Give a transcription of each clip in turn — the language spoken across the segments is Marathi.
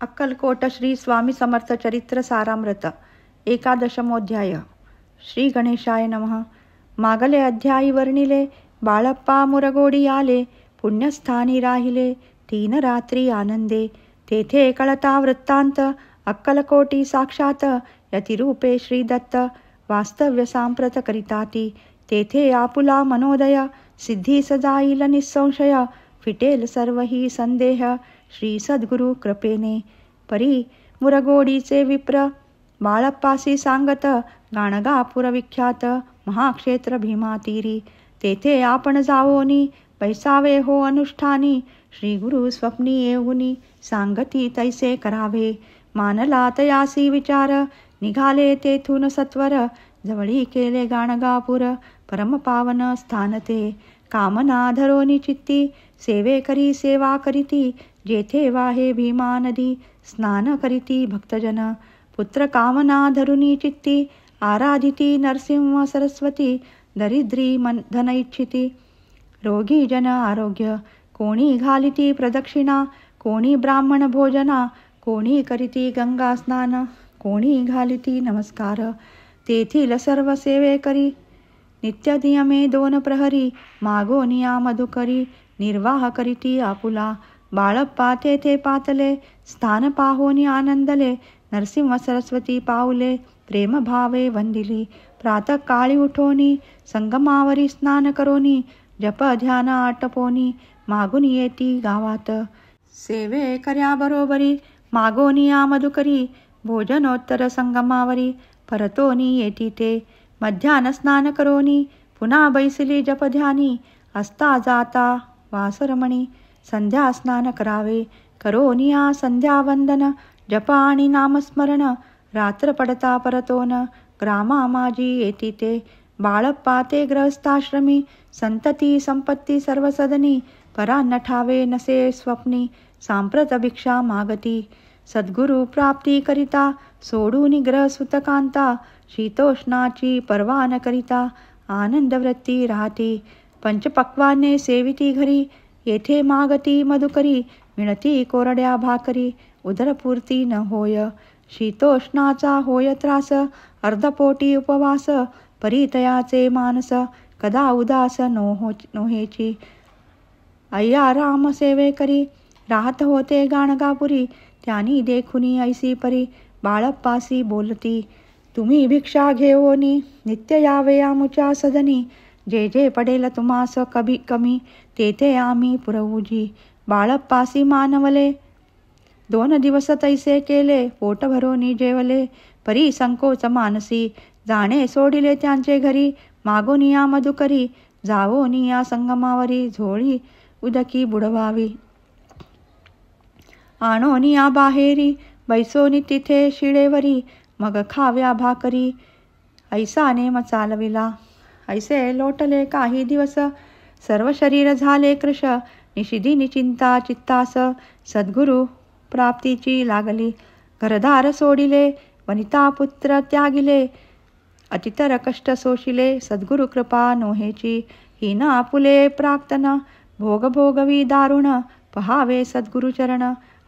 अक्कलकोट श्री स्वामी समर्थ चरित्र सारामृत एकादशमोध्याय. श्री गणेशाय नमः. मागले अध्यायी वर्णिले. बाळप्पा मुरगोडी आले, पुण्यस्थानी राहिले 3 रात्री आनंदे. तेथे कळता वृत्तांत, अक्कलकोटी साक्षात यतिरूपे श्रीदत्त. वास्तव्य सांप्रत करिताती, तेथे आपुला मनोदय. सिद्धी सजाईल निसंशय, फिटेल सर्व ही संदेह. श्री सद्गुरु कृपेने. परी मुरगोडीचे विप्र बाळप्पासी सांगत, गाणगापूर विख्यात महाक्षेत्र भीमातीरी. तेथे आपण जावोनी, बैसावे हो अनुष्ठानी. श्री गुरु स्वप्नी येऊनी, सांगती तैसे करावे. मानला तयासी विचार, निघाले तेथून सत्वर. जवळी केले गाणगापूर, परमपावन स्थान ते. कामना धरोनी चित्ती, सेवे करी सेवा करीती. जेथे वाहे भीमा नदी, स्नान करीती भक्तजन. पुत्र कामना धरुनी चित्ती, आराधिती नरसिंह सरस्वती. दरिद्री धन इच्छिती, रोगी जन आरोग्य. कोणी घालिती प्रदक्षिणा, कोणी ब्राह्मण भोजना. कोणी करीती गंगा स्नान, कोणी घालिती नमस्कार. तेथील सर्व सेवे करी, नित्य नियमे 2 प्रहरी. मागोनिया मधुकरी, निर्वाह करीती आपुला. बाळप्पा तेथे पातले, स्थान पाहोनी आनंदले. नरसिंह सरस्वती पाऊले, प्रेम भावे वंदिली. प्रातःकाळी उठोनी, संगमावरी स्नान करोनी. जप ध्यान आटपोनी, मागून येती गावात. सेवे कर्या बरोबरी, मागोनिया मधुकरी. भोजनोत्तर संगमावरी, परतोनी येती ते. मध्यान स्नान करोनी, पुन्हा बैसली जप ध्यानी. असता जाता वासरमणी, संध्या स्नान करावे. करोनिया संध्या वंदन, जप आणि नामस्मरण. रात्र पडता परतोन, ग्रामा माझी येती ते. बाळप्पा ते ग्रहस्थाश्रमी, संतती संपत्ती सर्व सदनी. परा नठावे नसे स्वप्नी, सांप्रत भिक्षा मागती. सद्गुरु प्राप्ती करिता, सोडून ग्रह सुतकांता. शीतोष्णाची पर्वा न करिता, आनंद वृत्ती राहती. पंचपक्वाने सेविती घरी, येथे मागती मधुकरी. मिळती कोरड्या भाकरी, उदरपूर्ती न होय. शीतोष्णाचा होय त्रास, अर्धपोटी उपवास. परितयाचे मानस, कदा उदास नोहेची. अय्या राम सेवे करी, राहत होते गाणगापुरी. त्यांनी देखुनी ऐसी परी, बाळप्पासी बोलती. तुम्ही भिक्षा घेओनी, नित्य यावे आमुच्या सदनी. जे जे पडेल तुम्हास कमी, तेथे आम्ही पुरवूजी. बाळप्पासी मानवले, 2 दिवस तैसे केले. पोट भरोनी जेवले, परी संकोच मानसी. जाणे सोडिले त्यांचे घरी, मागोनिया मधुकरी. जावोनिया संगमावरी, झोळी उदकी बुडवावी. आणोनिया बाहेरी, बैसोनी तिथे शिळेवरी. मग खाव्या भाकरी, ऐसा नेम चालविला. ऐसे लोटले काही दिवस, सर्व शरीर झाले कृश. निशिदी निचिंता चित्तास, सद्गुरु प्राप्तीची लागली. घरदार सोडिले, वनिता पुत्र त्यागिले. अतितर कष्ट सोशिले, सद्गुरु कृपा नोहेची. हीन आपुले प्राक्तन, भोग भोगवी दारुण. पहावे सद्गुरु चरण,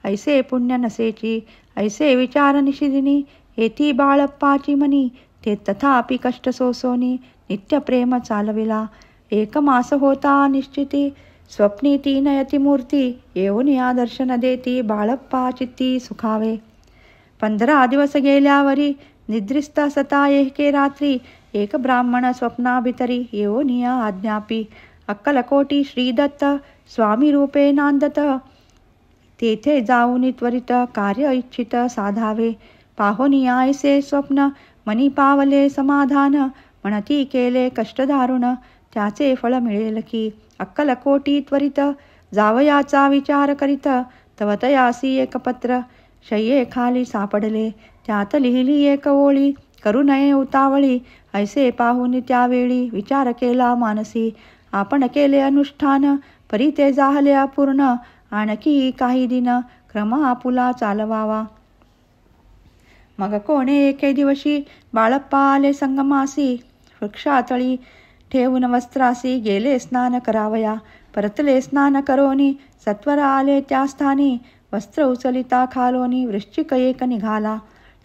ऐसे पुण्य नसेची. ऐसे विचार निशिदिनी, येथी बाळप्पाची मनी. ते तथापि कष्ट सोसोनी, नित्य प्रेम चालविला. 1 मास होता निश्चिती, स्वप्नी 3 यतिमूर्ती. येऊन या दर्शन देती, बाळप्पा चित्ती सुखावे. 15 दिवस गेल्यावरी, निद्रिस्त सता एके रात्री. एक ब्राह्मण स्वप्नाभितरी, येऊन या आज्ञापी. अक्कलकोटी श्रीदत्त, स्वामी रूपे नांदत. तेथे जाऊन त्वरित कार्य इच्छित साधावे. पाहोनी ऐसे स्वप्न, मनी पावले समाधान. म्हणती केले कष्ट दारुण, त्याचे फळ मिळेल की. अक्कलकोटी त्वरित, जावयाचा विचार करीत. तवतयासी एक पत्र, शय्ये खाली सापडले. त्यात लिहिली एक ओळी, करू नये उतावळी. ऐसे पाहून त्यावेळी, विचार केला मानसी. आपण केले अनुष्ठान, परी ते जाहले अपूर्ण. आणखी काही दिन, क्रम आपुला चालवावा. मग कोणे एके दिवशी, बाळप्पा आले संगमासी. वृक्षातळी ठेवून वस्त्रासी, गेले स्नान करावया. परतले स्नान करोनी, सत्वर आले त्या स्थानी. वस्त्र उचलिता खालोनी वृश्चिक एक निघाला.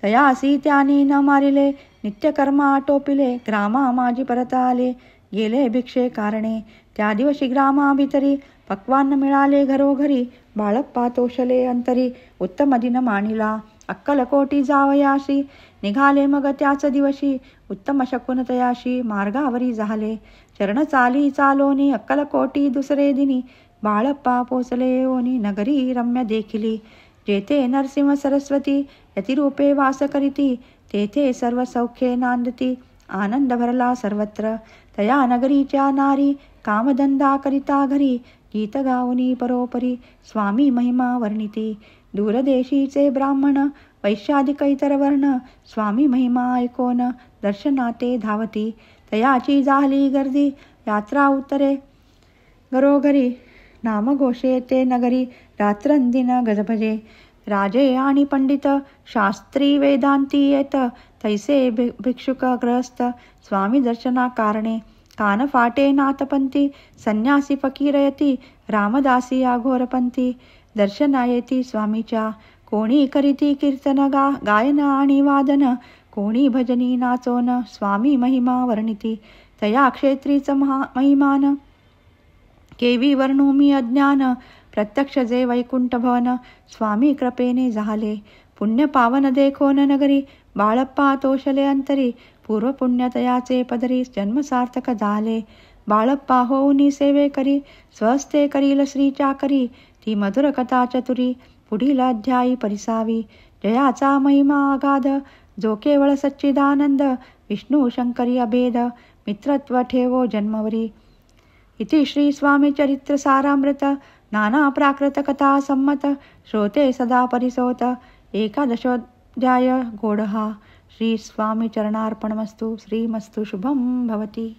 तयासी त्याने न मारिले नित्यकर्म आटोपिले. ग्रामा माझी परत आले गेले भिक्षे कारणे. त्या दिवशी ग्रामाभितरी पक्वान्न मिळाले घरोघरी. बाळप्पा तोषले अंतरी उत्तम दिन मानिला. अक्कलकोटी जावयाशी निघाले मग त्याच दिवशी. उत्तम शकून तयाशी मार्गावरी झाले. चरण चाली चालोनी अक्कलकोटी दुसरे दिनी. बाळप्पा पोचले ओनी नगरी रम्य देखिली. जेथे नरसिंह सरस्वती यतिरूपे वास करीती. तेथे सर्व सौख्ये नांदती. आनंद भरला सर्वत्र. तया नगरीच्या नारी कामधंदा करिता घरी. गीत गाऊनी परोपरी स्वामी महिमा वर्णिती. दूरदेशीचे ब्राह्मण वैश्यादिक इतर वर्ण स्वामी महिमा ऐकोन दर्शनाते धावती. तयाची झाली गर्दी यात्रा उतरे घरोघरी. नामघोषे ते नगरी रात्रंदिन गजभजे. राजे आणि पंडित शास्त्री वेदांती येत. तैसे भिक्षुक ग्रहस्थ स्वामी दर्शना कारणे. कान फाटे नाथपंथी संन्यासी फकीर यती. रामदासी अघोरपंथी दर्शना येती स्वामीच्या. कोणी करीती कीर्तन गायन आणि वादन. कोणी भजनी नाचोन स्वामी महिमा वर्णिती. तया क्षेत्रीच महिमान केवी वर्णू मी अज्ञान. प्रत्यक्ष जे वैकुंठ भवन स्वामी कृपेने झाले. पुण्य पावन देखोन नगरी बाळप्पा तोषले अंतरी. पूर्व पुण्य तयाचे पदरी जन्म सार्थक झाले. बाळप्पा होऊनी सेवे करी स्वस्ते करील श्री चाकरी. ती मधुर कथा चतुरी पुढील अध्यायी परिसावी. जयाचा महिमा अगाध जो केवळ सच्चिदानंद. विष्णू शंकरी अभेद मित्रत्व ठेवो जन्मवरी. इति श्री स्वामी चरित्र सारामृत नाना प्राकृत कथा सम्मत. श्रोते सदा परिसोत. एकादशोऽध्याय गोडहा. श्री स्वामी चरणार्पणमस्तु. श्रीमस्तु शुभं भवति.